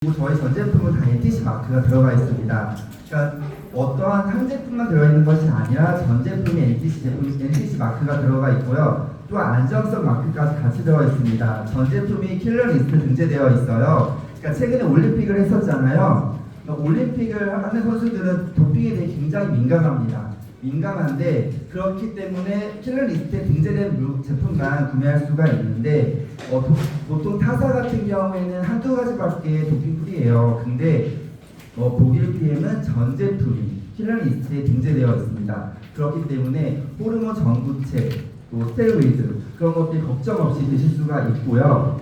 그리고 저희 전 제품은 다 NTC 마크가 들어가 있습니다. 그러니까 어떠한 한 제품만 들어있는 것이 아니라 전 제품이 NTC 마크가 들어가 있고요. 또 안정성 마크까지 같이 들어가 있습니다. 전 제품이 킬러 리스트 등재되어 있어요. 그러니까 최근에 올림픽을 했었잖아요. 올림픽을 하는 선수들은 도핑에 대해 굉장히 민감한데 그렇기 때문에 킬러 리스트에 등재된 제품만 구매할 수가 있는데 보통 타사 같은 경우에는 한두 가지밖에 도핑 프리예요. 근데 독일 PM은 전 제품이 킬러 리스트에 등재되어 있습니다. 그렇기 때문에 호르몬 전구체, 또 스테로이드 그런 것들이 걱정 없이 드실 수가 있고요.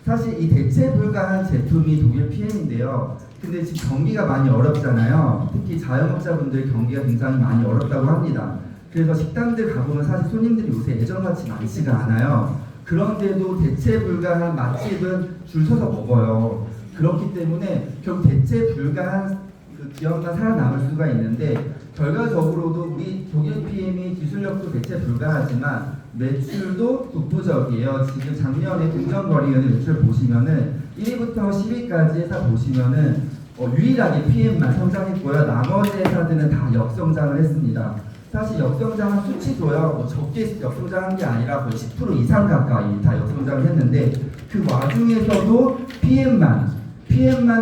사실 이 대체 불가한 제품이 독일 PM인데요. 근데 지금 경기가 많이 어렵잖아요. 특히 자영업자분들 경기가 굉장히 많이 어렵다고 합니다. 그래서 식당들 가보면 사실 손님들이 요새 예전같이 많지가 않아요. 그런데도 대체 불가한 맛집은 줄 서서 먹어요. 그렇기 때문에 결국 대체 불가한 그 기업만 살아남을 수가 있는데 결과적으로도 우리 독일 PM이 기술력도 대체 불가하지만 매출도 독보적이에요. 지금 작년에 동전거래위원회 매출 보시면은 1위부터 10위까지 회사 보시면은 유일하게 PM만 성장했고요. 나머지 회사들은 다 역성장을 했습니다. 사실 역성장한 수치도요, 적게 역성장한 게 아니라 거의 10% 이상 가까이 다 역성장을 했는데 그 와중에서도 PM만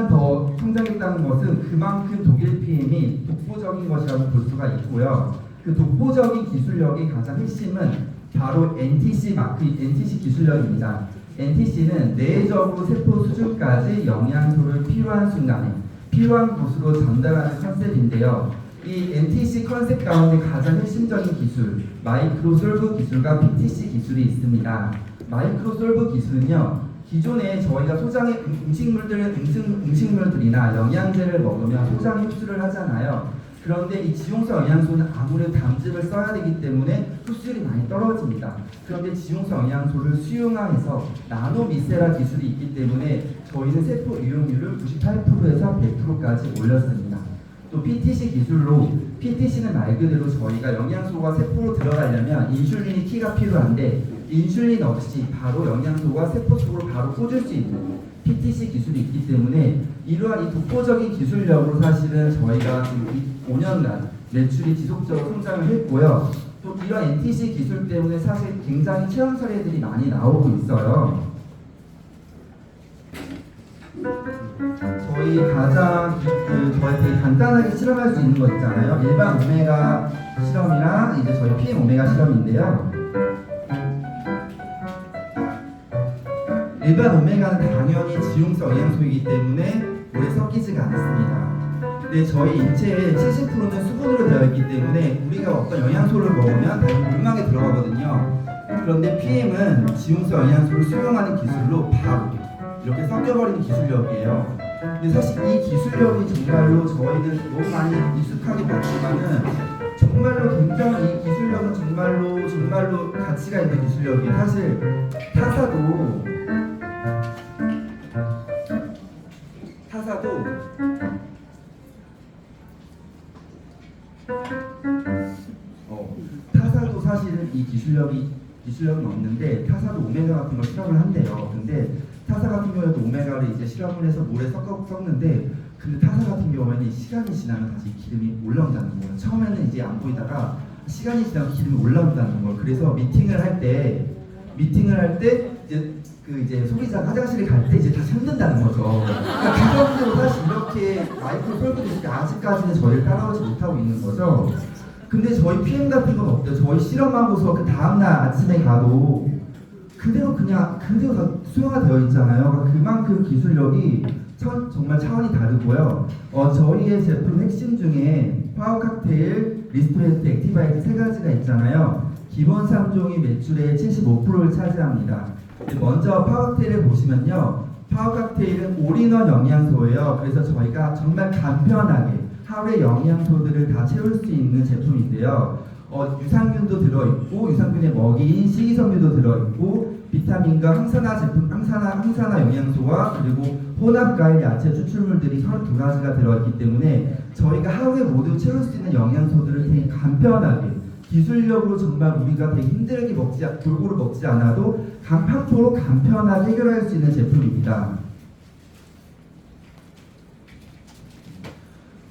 더 성장했다는 것은 그만큼 독일 PM이 독보적인 것이라고 볼 수가 있고요. 그 독보적인 기술력의 가장 핵심은 바로 NTC 기술력입니다. NTC는 내적으로 세포 수준까지 영양소를 필요한 순간에 필요한 곳으로 전달하는 컨셉인데요. 이 NTC 컨셉 가운데 가장 핵심적인 기술, 마이크로 솔브 기술과 PTC 기술이 있습니다. 마이크로 솔브 기술은요, 기존에 저희가 소장의 음식물들이나 영양제를 먹으면 소장에 흡수를 하잖아요. 그런데 이 지용성 영양소는 아무래도 담즙을 써야 되기 때문에 흡수율이 많이 떨어집니다. 그런데 지용성 영양소를 수용해서 나노미세라 기술이 있기 때문에 저희는 세포 이용률을 98%에서 100%까지 올렸습니다. 또 PTC 기술로, PTC는 말 그대로 저희가 영양소가 세포로 들어가려면 인슐린이 키가 필요한데 인슐린 없이 바로 영양소가 세포 속으로 바로 꽂을 수 있는 PTC 기술이 있기 때문에 이러한 이 독보적인 기술력으로 사실은 저희가 지금 5년간 매출이 지속적으로 성장을 했고요. 또 이런 NTC 기술 때문에 사실 굉장히 체험 사례들이 많이 나오고 있어요. 저희 가장 저희 되게 간단하게 실험할 수 있는 거 있잖아요. 일반 오메가 실험이랑 이제 저희 PM 오메가 실험인데요. 일반 오메가는 당연히 지용성 영양소이기 때문에 오래 섞이지가 않습니다. 근데 저희 인체의 70%는 수분으로 되어 있기 때문에 우리가 어떤 영양소를 먹으면 당연히 물망에 들어가거든요. 그런데 PM은 지용성 영양소를 수용하는 기술로 바로 이렇게 섞여버리는 기술력이에요. 근데 사실 이 기술력이 정말로 저희들 너무 많이 익숙하게 봤지만은 정말로 굉장히 이 기술력은 정말로 가치가 있는 기술력이에요. 사실 타사도 사실은 이 기술력은 없는데 타사도 오메가 같은 걸 실험을 한대요. 근데 타사 같은 경우에도 오메가를 이제 실험을 해서 물에 섞는데 근데 타사 같은 경우에는 시간이 지나면 다시 기름이 올라온다는 거예요. 처음에는 이제 안 보이다가 시간이 지나면 기름이 올라온다는 걸. 그래서 미팅을 할 때 이제 소비자가 화장실에 갈 때 이제 다시 흔든다는 거죠. 그러니까 그 정도로 사실 이렇게 마이크로 솔브 기술이 아직까지는 저희를 따라오지 못하고 있는 거죠. 근데 저희 PM 같은 건 어때요? 저희 실험하고서 그 다음날 아침에 가도 그대로 다 수용화 되어 있잖아요. 그러니까 그만큼 기술력이 정말 차원이 다르고요. 저희의 제품 핵심 중에 파워 칵테일, 리스토레이트, 액티바이트 세 가지가 있잖아요. 기본 3종이 매출의 75%를 차지합니다. 먼저 파워 칵테일을 보시면요. 파워 칵테일은 올인원 영양소예요. 그래서 저희가 정말 간편하게 하루의 영양소들을 다 채울 수 있는 제품인데요. 유산균도 들어있고 유산균의 먹이인 식이섬유도 들어있고 비타민과 항산화 영양소와 그리고 혼합과일 야채 추출물들이 32가지가 들어있기 때문에 저희가 하루에 모두 채울 수 있는 영양소들을 되게 간편하게 기술력으로 정말 우리가 되게 힘들게 골고루 먹지 않아도 간편하게 해결할 수 있는 제품입니다.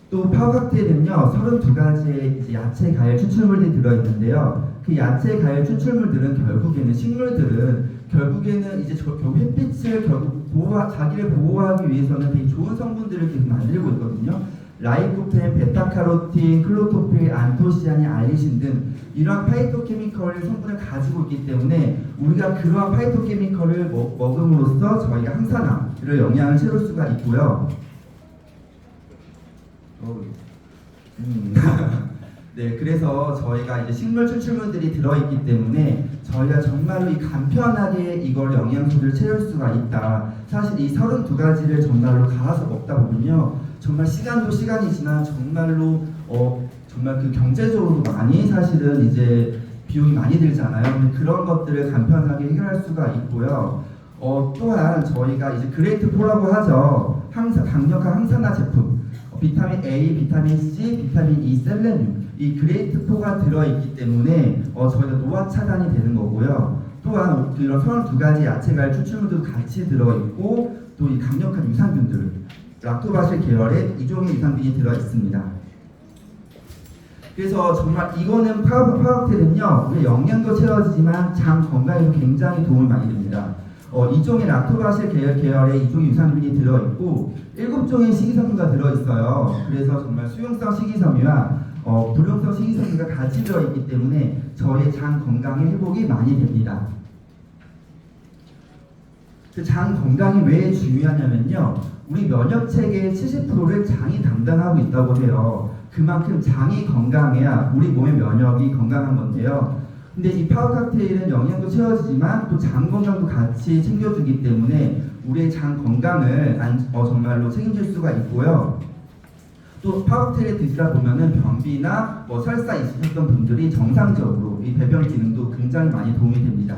또 파워 칵테일은요 32가지의 이제 야채, 과일, 추출물들이 들어있는데요. 그 야채, 과일, 추출물들은 결국에는 식물들은 결국에는 이제 결국 햇빛을 결국 자기를 보호하기 위해서는 되게 좋은 성분들을 계속 만들고 있거든요. 라이코펜, 베타카로틴, 클로토필, 안토시아닌, 알리신 등 이러한 파이토케미컬 성분을 가지고 있기 때문에 우리가 그러한 파이토케미컬을 먹음으로써 저희가 항산화를 영양을 채울 수가 있고요. 네, 그래서 저희가 이제 식물 추출물들이 들어있기 때문에 저희가 정말로 이 간편하게 이걸 영양소를 채울 수가 있다. 사실 이 32가지를 정말로 갈아서 먹다 보면요, 정말 시간도 시간이지만 정말로 정말 그 경제적으로도 많이 사실은 이제 비용이 많이 들잖아요. 근데 그런 것들을 간편하게 해결할 수가 있고요. 또한 저희가 이제 그레이트 4라고 하죠. 강력한 항산화 제품. 비타민 A, 비타민 C, 비타민 E, 셀레늄 이 그레이트 4가 들어있기 때문에 저희가 노화 차단이 되는 거고요. 또한 이런 32가지 야채과일 추출물도 같이 들어있고 또 이 강력한 유산균들 락토바실 계열의 이종의 유산균이 들어있습니다. 그래서 정말 이거는 파워칵테일은요 우리 영양도 채워지지만 장 건강에도 굉장히 도움이 많이 됩니다. 이종의 락토바실 계열의 이종의 유산균이 들어있고 7종의 식이섬유가 들어있어요. 그래서 정말 수용성 식이섬유와 불용성 식이섬유가 같이 들어있기 때문에 저의 장 건강의 회복이 많이 됩니다. 그 장 건강이 왜 중요하냐면요, 우리 면역 체계의 70%를 장이 담당하고 있다고 해요. 그만큼 장이 건강해야 우리 몸의 면역이 건강한 건데요. 근데 이 파워 칵테일은 영양도 채워지지만 또 장 건강도 같이 챙겨주기 때문에 우리의 장 건강을 정말로 책임질 수가 있고요. 또 파워 칵테일을 드시다 보면은 변비나 설사 있으셨던 분들이 정상적으로 이 배변 기능도 굉장히 많이 도움이 됩니다.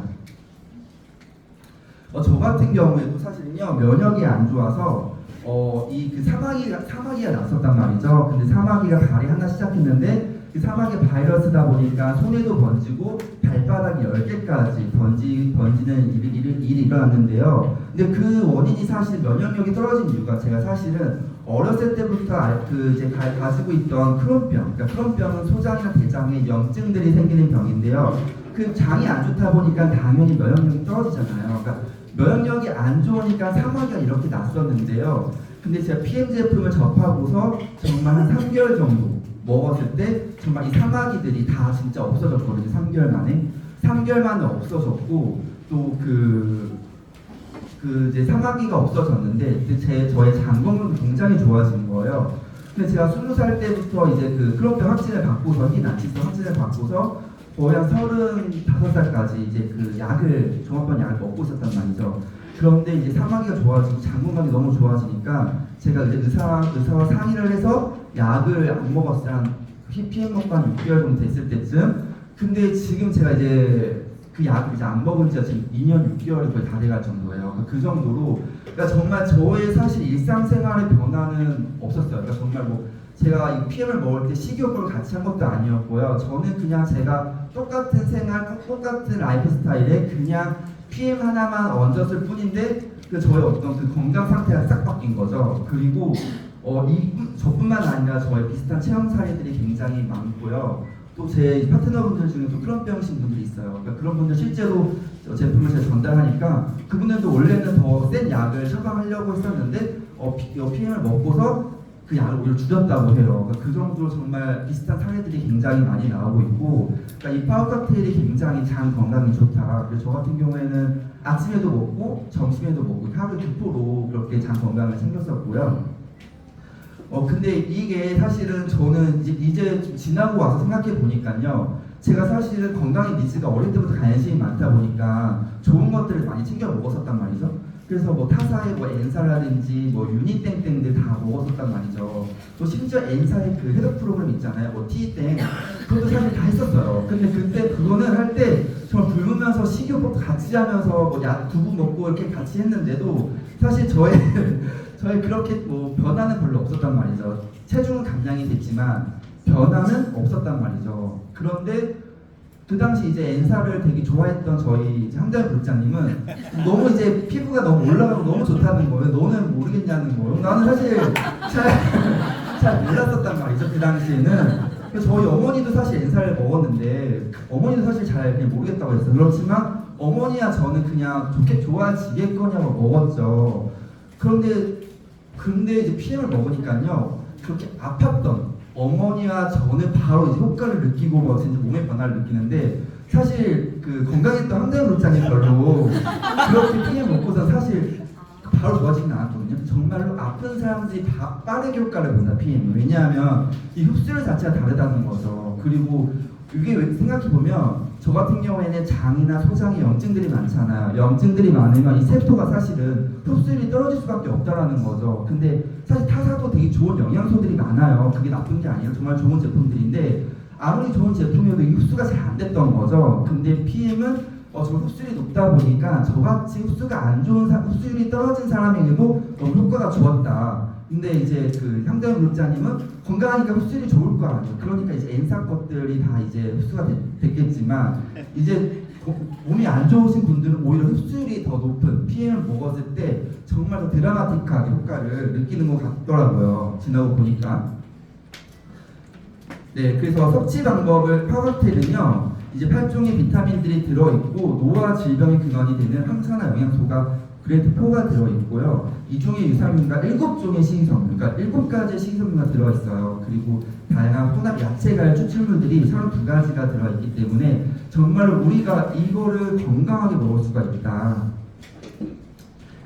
저 같은 경우에도 사실은요 면역이 안 좋아서 그 사마귀가 났었단 말이죠. 근데 사마귀가 발이 하나 시작했는데 그 사마귀 바이러스다 보니까 손에도 번지고 발바닥 10개까지 번지는 일이 일어났는데요. 근데 그 원인이 사실 면역력이 떨어진 이유가 제가 사실은 어렸을 때부터 가지고 있던 크론병, 그러니까 크론병은 소장이나 대장에 염증들이 생기는 병인데요. 그 장이 안 좋다 보니까 당연히 면역력이 떨어지잖아요. 그러니까 면역력이 안 좋으니까 사마귀가 이렇게 났었는데요. 근데 제가 PM 제품을 접하고서 정말 한 3개월 정도 먹었을 때 정말 이 사마귀들이 다 진짜 없어졌거든요. 3개월 만에 없어졌고 또 이제 사마귀가 없어졌는데 저의 장 건강도 굉장히 좋아진 거예요. 근데 제가 20살 때부터 이제 그 크론병 확진을 받고서 희난치성 확진을 받고서 거의 한 35살까지 이제 그 종합병 약을 먹고 있었단 말이죠. 그런데 이제 사마귀가 좋아지고 장 건강이 너무 좋아지니까 제가 이제 의사와 상의를 해서 약을 안 먹었어요. 한 PM 먹고 한 6개월 정도 됐을 때쯤. 근데 지금 제가 이제 그 약을 이제 안 먹은 지가 지금 2년 6개월이 거의 다 돼갈 정도예요. 그 정도로 그러니까 정말 저의 사실 일상생활의 변화는 없었어요. 그러니까 정말 제가 이 PM을 먹을 때 식이요법을 같이 한 것도 아니었고요. 저는 그냥 제가 똑같은 생활, 똑같은 라이프 스타일에 그냥 PM 하나만 얹었을 뿐인데 저의 어떤 그 건강 상태가 싹 바뀐 거죠. 그리고 저뿐만 아니라 저의 비슷한 체험 사례들이 굉장히 많고요. 또 제 파트너분들 중에 또 크론병이신 분들이 있어요. 그러니까 그런 분들 실제로 제품을 제가 전달하니까 그분들도 원래는 더 센 약을 처방하려고 했었는데 PM을 먹고서 그 약을 오히려 줄였다고 해요. 그러니까 그 정도로 정말 비슷한 사례들이 굉장히 많이 나오고 있고, 그러니까 이 파워 칵테일이 굉장히 장 건강이 좋다. 그래서 저 같은 경우에는 아침에도 먹고 점심에도 먹고 하루 2포로 그렇게 장 건강을 챙겼었고요. 근데 이게 사실은 저는 이제 좀 지나고 와서 생각해 보니까요. 제가 사실은 건강의 니즈가 어릴 때부터 관심이 많다 보니까 좋은 것들을 많이 챙겨 먹었었단 말이죠. 그래서 타사의 엔사라든지 유니땡땡들 다 먹었었단 말이죠. 또 심지어 엔사의 그 해독 프로그램 있잖아요. 티땡 그것도 사실 다 했었어요. 근데 그때 그거는 할 때 정말 굶으면서 식이요법 같이 하면서 약 두부 먹고 이렇게 같이 했는데도 사실 저의 그렇게 변화는 별로 없었단 말이죠. 체중은 감량이 됐지만 변화는 없었단 말이죠. 그런데 그 당시 이제 엔사를 되게 좋아했던 저희 황자연 부장님은 너무 이제 피부가 너무 올라가고 너무 좋다는 거예요. 너는 모르겠냐는 거예요. 나는 사실 잘 몰랐었단 말이죠 그 당시에는. 그래서 저희 어머니도 사실 엔사를 먹었는데 어머니도 사실 잘 그냥 모르겠다고 했어요. 그렇지만 어머니와 저는 그냥 좋게 좋아지겠거냐고 먹었죠. 근데 이제 PM을 먹으니까요 그렇게 아팠던 어머니와 저는 바로 이제 효과를 느끼고 뭐 진짜 몸의 변화를 느끼는데 사실 그 건강했던 황대현 루장이 별로 그렇게 PM 먹고서 사실 바로 좋아지진 않았거든요. 정말로 아픈 사람들이 빠르게 효과를 본다 PM은. 왜냐하면 이 흡수율 자체가 다르다는 거죠. 그리고 이게 생각해보면 저 같은 경우에는 장이나 소장에 염증들이 많잖아요. 염증들이 많으면 이 세포가 사실은 흡수율이 떨어질 수밖에 없다라는 거죠. 근데 사실 타사도 되게 좋은 영양소들이 많아요. 그게 나쁜 게 아니에요. 정말 좋은 제품들인데 아무리 좋은 제품이어도 흡수가 잘 안 됐던 거죠. 근데 PM은 정말 흡수율이 높다 보니까 저같이 흡수가 안 좋은 흡수율이 떨어진 사람에게도 너무 효과가 좋았다. 근데 이제 그 향대현 물자님은 건강하니까 흡수율이 좋을 거 아니에요. 그러니까 이제 N사 것들이 다 이제 흡수가 됐겠지만 이제 몸이 안 좋으신 분들은 오히려 흡수율이 더 높은 PM을 먹었을 때 정말 더 드라마틱하게 효과를 느끼는 것 같더라고요. 지나고 보니까. 네, 그래서 섭취 방법을 파워텔은요. 이제 8종의 비타민들이 들어있고 노화 질병의 근원이 되는 항산화 영양소가 그레이트 4가 들어있고요. 2종의 유산균과 7종의 식이섬유, 그러니까 7가지의 식이섬유가 들어있어요. 그리고 다양한 혼합 야채갈 추출물들이 32가지가 들어있기 때문에 정말로 우리가 이거를 건강하게 먹을 수가 있다.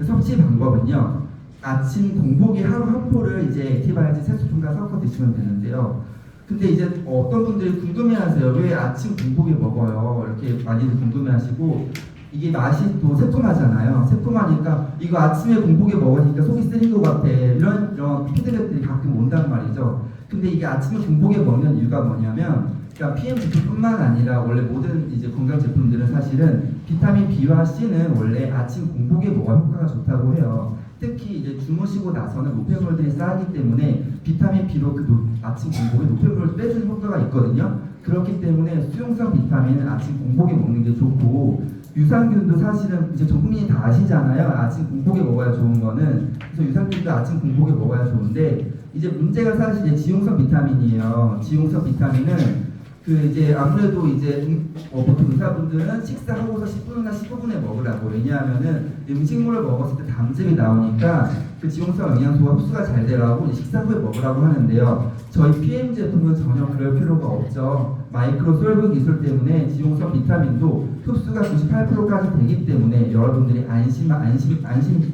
섭취 방법은요. 아침 공복에 하루 한 포를 이제 액티바이오틱 세수통과 섞어 드시면 되는데요. 근데 이제 어떤 분들이 궁금해하세요. 왜 아침 공복에 먹어요? 이렇게 많이들 궁금해하시고 이게 맛이 또 새콤하잖아요. 새콤하니까 이거 아침에 공복에 먹으니까 속이 쓰린 것 같아. 이런 피드백들이 가끔 온단 말이죠. 근데 이게 아침에 공복에 먹는 이유가 뭐냐면, 그러니까 PM 제품뿐만 아니라 원래 모든 이제 건강 제품들은 사실은 비타민 B와 C는 원래 아침 공복에 먹어야 효과가 좋다고 해요. 특히 이제 주무시고 나서는 노폐물들이 쌓이기 때문에 비타민 B로 아침 공복에 노폐물을 빼주는 효과가 있거든요. 그렇기 때문에 수용성 비타민은 아침 공복에 먹는 게 좋고 유산균도 사실은 이제 전 국민이 다 아시잖아요. 아침 공복에 먹어야 좋은 거는. 그래서 유산균도 아침 공복에 먹어야 좋은데 이제 문제가 사실 이제 지용성 비타민이에요. 지용성 비타민은 그 이제 아무래도 이제 보통 의사분들은 식사하고서 10분이나 15분에 먹으라고. 왜냐하면은 음식물을 먹었을 때 담즙이 나오니까 그 지용성 영양소가 흡수가 잘 되라고 식사 후에 먹으라고 하는데요. 저희 PM 제품은 전혀 그럴 필요가 없죠. 마이크로 솔브 기술 때문에 지용성 비타민도 흡수가 98%까지 되기 때문에 여러분들이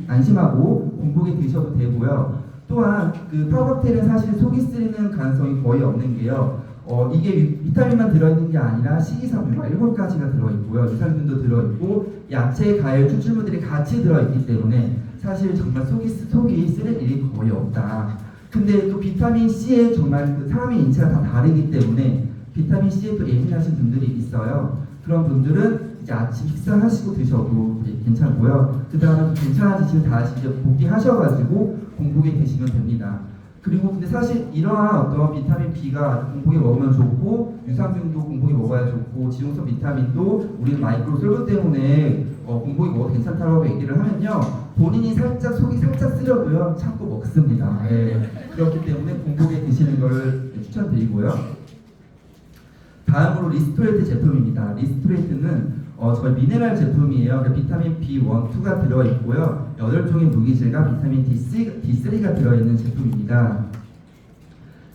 안심하고 공복에 드셔도 되고요. 또한 그 파워텔은 사실 속이 쓰리는 가능성이 거의 없는 게요. 이게 비타민만 들어있는 게 아니라 식이섬유가 7가지가 들어있고요. 유산균도 들어있고 야채, 과일, 추출물들이 같이 들어있기 때문에 사실 정말 속이 쓰릴 일이 거의 없다. 근데 또 비타민 C에 정말 그 사람의 인체가 다 다르기 때문에 비타민 C에 또 예민하신 분들이 있어요. 그런 분들은 이제 아침 식사하시고 드셔도 괜찮고요. 그 다음에 괜찮아지시면 다시 이제 복귀하셔가지고 공복에 드시면 됩니다. 그리고 근데 사실 이러한 어떤 비타민 B가 공복에 먹으면 좋고 유산균도 공복에 먹어야 좋고 지용성 비타민도 우리는 마이크로 솔브 때문에 공복에 먹어도 괜찮다고 얘기를 하면요 본인이 속이 살짝 쓰려고요 참고 먹습니다. 네. 그렇기 때문에 공복에 드시는 걸 추천드리고요. 다음으로 리스토레이트 제품입니다. 리스토레이트는 저희 미네랄 제품이에요. 그러니까 비타민 B1, 2가 들어있고요. 8종의 무기질과 비타민 D3가 들어있는 제품입니다.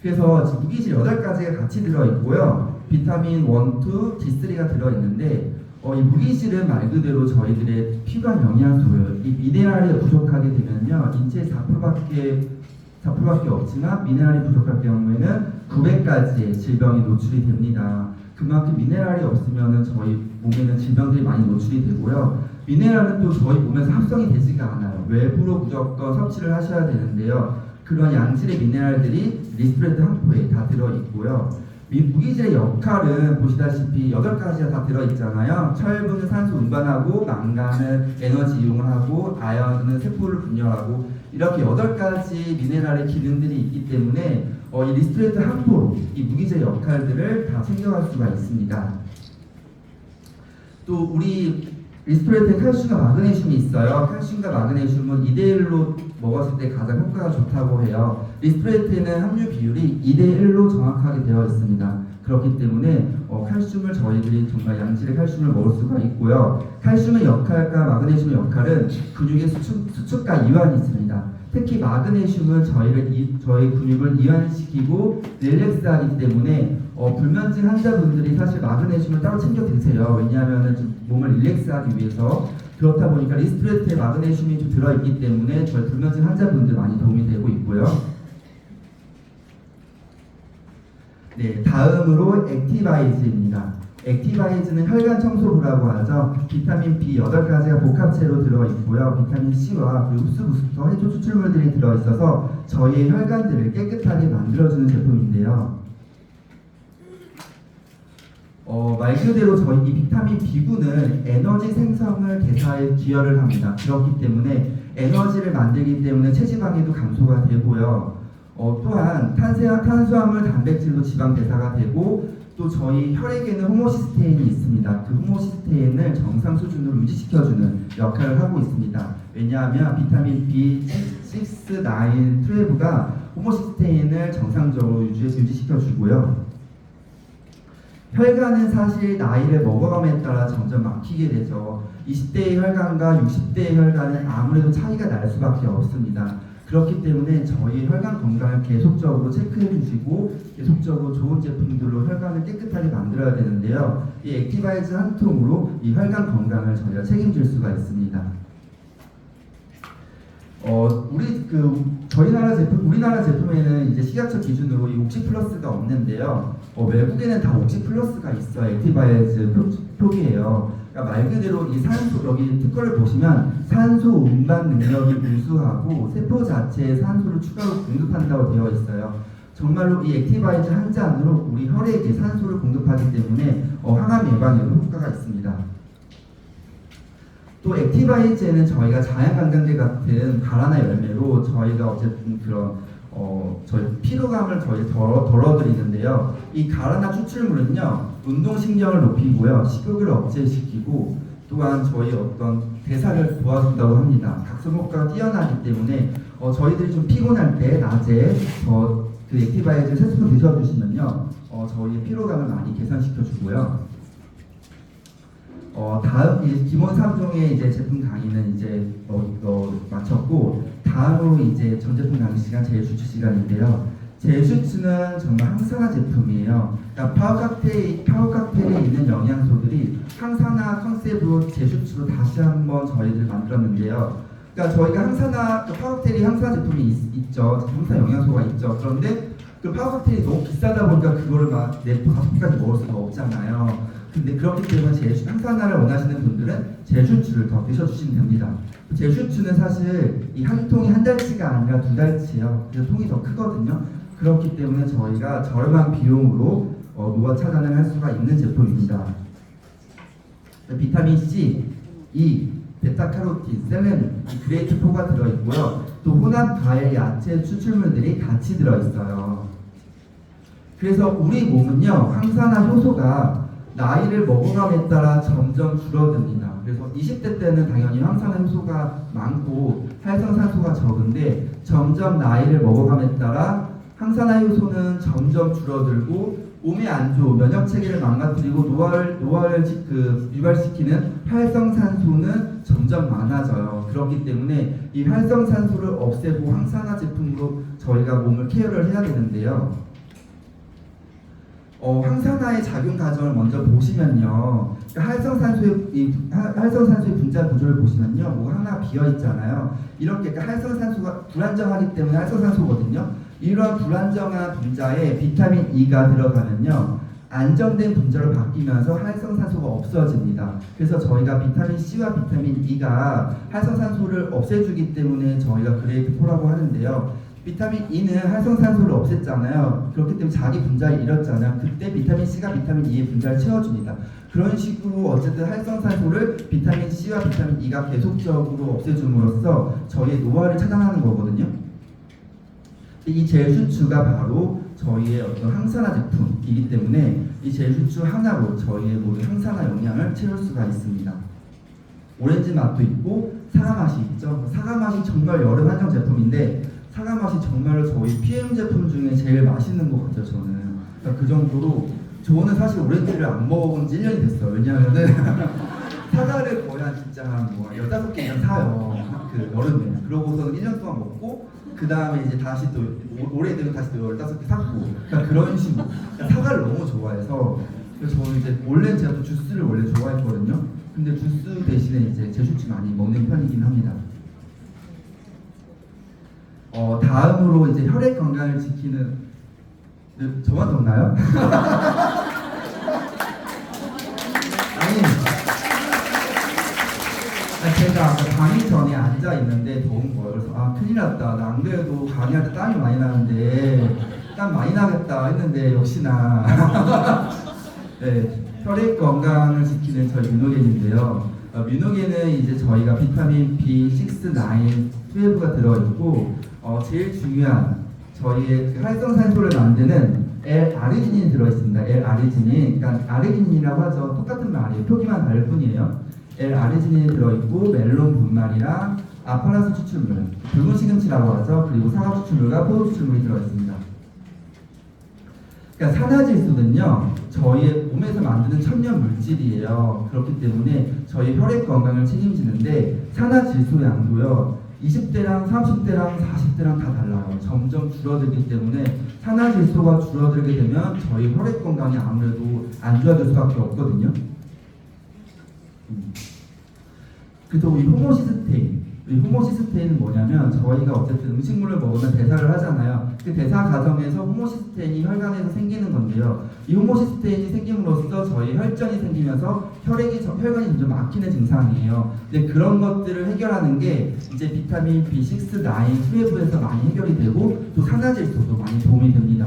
그래서 무기질 8가지가 같이 들어있고요. 비타민 1, 2, D3가 들어있는데 이 무기질은 말 그대로 저희들의 필요한 영양소예요. 이 미네랄이 부족하게 되면요. 인체에 4%밖에 없지만 미네랄이 부족할 경우에는 900가지의 질병이 노출이 됩니다. 그만큼 미네랄이 없으면 저희 몸에는 질병들이 많이 노출이 되고요. 미네랄은 또 저희 몸에서 합성이 되지가 않아요. 외부로 무조건 섭취를 하셔야 되는데요. 그런 양질의 미네랄들이 리스토레이트 한 포에 다 들어있고요. 무기질의 역할은 보시다시피 8가지가 다 들어있잖아요. 철분은 산소 운반하고, 망간은 에너지 이용을 하고, 아연은 세포를 분열하고, 이렇게 8가지 미네랄의 기능들이 있기 때문에 이 리스토레이트 한 포로 이 무기질 역할들을 다 챙겨갈 수가 있습니다. 또 우리 리스토레이트에 칼슘과 마그네슘이 있어요. 칼슘과 마그네슘은 2대1로 먹었을 때 가장 효과가 좋다고 해요. 리스트레이트에는 함유 비율이 2대1로 정확하게 되어 있습니다. 그렇기 때문에 칼슘을 저희들이 정말 양질의 칼슘을 먹을 수가 있고요. 칼슘의 역할과 마그네슘의 역할은 근육의 수축과 이완이 있습니다. 특히 마그네슘은 저희 근육을 이완시키고 릴렉스하기 때문에 불면증 환자분들이 사실 마그네슘을 따로 챙겨 드세요. 왜냐하면 좀 몸을 릴렉스하기 위해서. 그렇다 보니까 리스트레이트에 마그네슘이 좀 들어있기 때문에 저희 불면증 환자분들 많이 도움이 되고 있고요. 네, 다음으로 액티바이즈입니다. 액티바이즈는 혈관 청소부라고 하죠. 비타민 B 8가지가 복합체로 들어있고요. 비타민 C와 그리고 흡수 부스터, 해조 추출물들이 들어있어서 저희의 혈관들을 깨끗하게 만들어주는 제품인데요. 말 그대로 저희 이 비타민 B군은 에너지 생성을 대사에 기여를 합니다. 그렇기 때문에 에너지를 만들기 때문에 체지방에도 감소가 되고요. 또한 탄수화물, 단백질도 지방 대사가 되고 또 저희 혈액에는 호모시스테인이 있습니다. 그 호모시스테인을 정상 수준으로 유지시켜주는 역할을 하고 있습니다. 왜냐하면 비타민 B6, 9, 12가 호모시스테인을 정상적으로 유지시켜주고요. 혈관은 사실 나이를 먹어감에 따라 점점 막히게 되죠. 20대의 혈관과 60대의 혈관은 아무래도 차이가 날 수밖에 없습니다. 그렇기 때문에 저희 혈관 건강을 계속적으로 체크해 주시고 계속적으로 좋은 제품들로 혈관을 깨끗하게 만들어야 되는데요. 이 액티바이즈 한 통으로 이 혈관 건강을 저희가 책임질 수가 있습니다. 우리나라 제품에는 이제 식약처 기준으로 이 옥시 플러스가 없는데요. 외국에는 다 옥시 플러스가 있어요. 액티바이즈 표기예요. 그러니까 말 그대로 이 산소, 여기 특허를 보시면 산소 운반 능력이 우수하고 세포 자체에 산소를 추가로 공급한다고 되어 있어요. 정말로 이 액티바이즈 한 잔으로 우리 혈액에 산소를 공급하기 때문에 항암 예방에도 효과가 있습니다. 또 액티바이즈에는 저희가 자연강장제 같은 가라나 열매로 저희가 어쨌든 그런 저희 피로감을 저희 덜어드리는데요. 이 가라나 추출물은요, 운동신경을 높이고요, 식욕을 억제시키고 또한 저희 어떤 대사를 도와준다고 합니다. 각성 효과가 뛰어나기 때문에 저희들이 좀 피곤할 때 낮에 그 액티바이즈 3스푼 드셔주시면요, 저희 피로감을 많이 개선시켜주고요. 다음 이제 기본 3종의 이제 제품 강의는 이제 마쳤고, 다음으로 이제 전 제품 강의 시간 제휴추 시간인데요. 제휴추는 정말 항산화 제품이에요. 그러니까 파워칵테일에 있는 영양소들이 항산화 컨셉으로 제휴추로 다시 한번 저희들 만들었는데요. 그러니까 저희가 항산화 파워칵테일이 항산화 제품이 있죠. 항산 영양소가 있죠. 그런데 그 파워칵테일이 너무 비싸다 보니까 그거를 막 4포 5포까지 먹을 수가 없잖아요. 근데 그렇기 때문에 항산화를 원하시는 분들은 제휴추를 더 드셔주시면 됩니다. 제휴추는 사실 이 한 통이 한 달치가 아니라 2달치예요. 그래서 통이 더 크거든요. 그렇기 때문에 저희가 저렴한 비용으로 노화 차단을 할 수가 있는 제품입니다. 비타민 C, E, 베타카로틴, 셀레늄, 그레이트4가 들어있고요. 또 혼합 과일, 야채 추출물들이 같이 들어있어요. 그래서 우리 몸은요, 항산화 효소가 나이를 먹어감에 따라 점점 줄어듭니다. 그래서 20대 때는 당연히 항산화 효소가 많고 활성산소가 적은데 점점 나이를 먹어감에 따라 항산화 효소는 점점 줄어들고 몸에 안 좋은 면역 체계를 망가뜨리고 노화를 유발시키는 활성산소는 점점 많아져요. 그렇기 때문에 이 활성산소를 없애고 항산화 제품으로 저희가 몸을 케어를 해야 되는데요. 항산화의 작용 과정을 먼저 보시면요, 활성산소의 분자 구조를 보시면요, 뭐가 하나 비어 있잖아요. 이렇게 활성산소가 불안정하기 때문에 활성산소거든요. 이런 불안정한 분자에 비타민 E가 들어가면요, 안정된 분자로 바뀌면서 활성산소가 없어집니다. 그래서 저희가 비타민 C와 비타민 E가 활성산소를 없애주기 때문에 저희가 그레이드 4라고 하는데요. 비타민 E는 활성산소를 없앴잖아요. 그렇기 때문에 자기 분자를 잃었잖아요. 그때 비타민 C가 비타민 E의 분자를 채워줍니다. 그런 식으로 어쨌든 활성산소를 비타민 C와 비타민 E가 계속적으로 없애줌으로써 저희의 노화를 차단하는 거거든요. 이 젤슈추가 바로 저희의 어떤 항산화 제품이기 때문에 이 젤슈추 하나로 저희의 모든 항산화 영양을 채울 수가 있습니다. 오렌지 맛도 있고 사과 맛이 있죠. 사과 맛이 정말 여름 한정 제품인데 사과 맛이 정말로 저희 PM 제품 중에 제일 맛있는 것 같아요. 저는 그러니까 그 정도로 저는 사실 오렌지를 안 먹어본 지 1년이 됐어요. 왜냐하면은 사과를 거의 한 진짜 뭐 15개 이상 사요. 그 여름에. 그러고서는 1년 동안 먹고 그 다음에 이제 다시 또 올해 되면 다시 또 15개 샀고 그러니까 그런 식으로 그러니까 사과를 너무 좋아해서 그래서 저는 이제 원래 제가 또 주스를 원래 좋아했거든요. 근데 주스 대신에 이제 제주주 많이 먹는 편이긴 합니다. 다음으로 이제 혈액 건강을 지키는 저만 덥나요? 아니 제가 아까 강의 전에 앉아 있는데 더운 거예요. 그래서 아 큰일 났다. 나 안 그래도 강의할 때 땀이 많이 나는데 땀 많이 나겠다 했는데 역시나 네, 혈액 건강을 지키는 저희 뮤노겐인데요. 뮤노겐은 이제 저희가 비타민 B6, 9, 12가 들어있고 제일 중요한 저희의 그 활성산소를 만드는 L-아르지닌이 들어있습니다. L-아르지닌, 그러니까 아르기닌이라고 하죠. 똑같은 말이에요. 표기만 다를 뿐이에요. L-아르지닌이 들어있고 멜론 분말이랑 아파라스 추출물, 붉은 시금치라고 하죠. 그리고 사과 추출물과 포도 추출물이 들어있습니다. 그러니까 산화질소는요 저희의 몸에서 만드는 천연 물질이에요. 그렇기 때문에 저희 혈액 건강을 책임지는데 산화질소 양도요 20대랑 30대랑 40대랑 다 달라요. 점점 줄어들기 때문에 산화질소가 줄어들게 되면 저희 혈액 건강이 아무래도 안 좋아질 수밖에 없거든요. 그리고 이 호모시스테인은 뭐냐면 저희가 어쨌든 음식물을 먹으면 대사를 하잖아요. 그 대사 과정에서 호모시스테인이 혈관에서 생기는 건데요. 이 호모시스테인이 생김으로써 저희 혈전이 생기면서 혈관이 점점 막히는 증상이에요. 근데 그런 것들을 해결하는 게 이제 비타민 B6, 9, 12에서 많이 해결이 되고 또 산화질소도 많이 도움이 됩니다.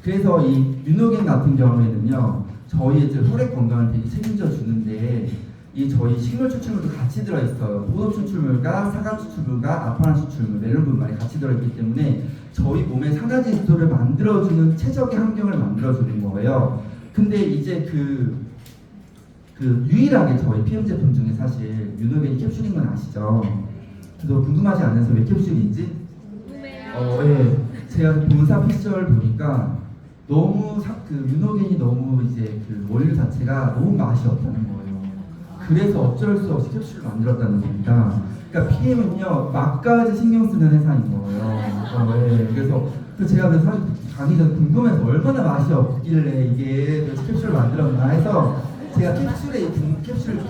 그래서 이 뮤노겐 같은 경우에는요. 저희 이제 혈액 건강을 되게 책임져 주는데 이 저희 식물 추출물도 같이 들어있어요. 포도 추출물과 사과 추출물과 아파란 추출물, 멜론 분말이 같이 들어있기 때문에 저희 몸의 산화질소를 만들어주는 최적의 환경을 만들어주는 거예요. 근데 이제 유일하게 저희 PM 제품 중에 사실 뮤노겐이 캡슐인 건 아시죠? 그래서 궁금하지 않아서 왜 캡슐인지? 예. 제가 본사 피셜 보니까 너무 뮤노겐이 너무 이제 그 원료 자체가 너무 맛이 없다는 거예요. 그래서 어쩔 수 없이 캡슐을 만들었다는 겁니다. 그러니까 PM은요 맛까지 신경 쓰는 회사인 거예요. 네. 그래서 제가 사실 강의 전 궁금해서 얼마나 맛이 없길래 이게 캡슐을 만들었나 해서 제가 캡슐을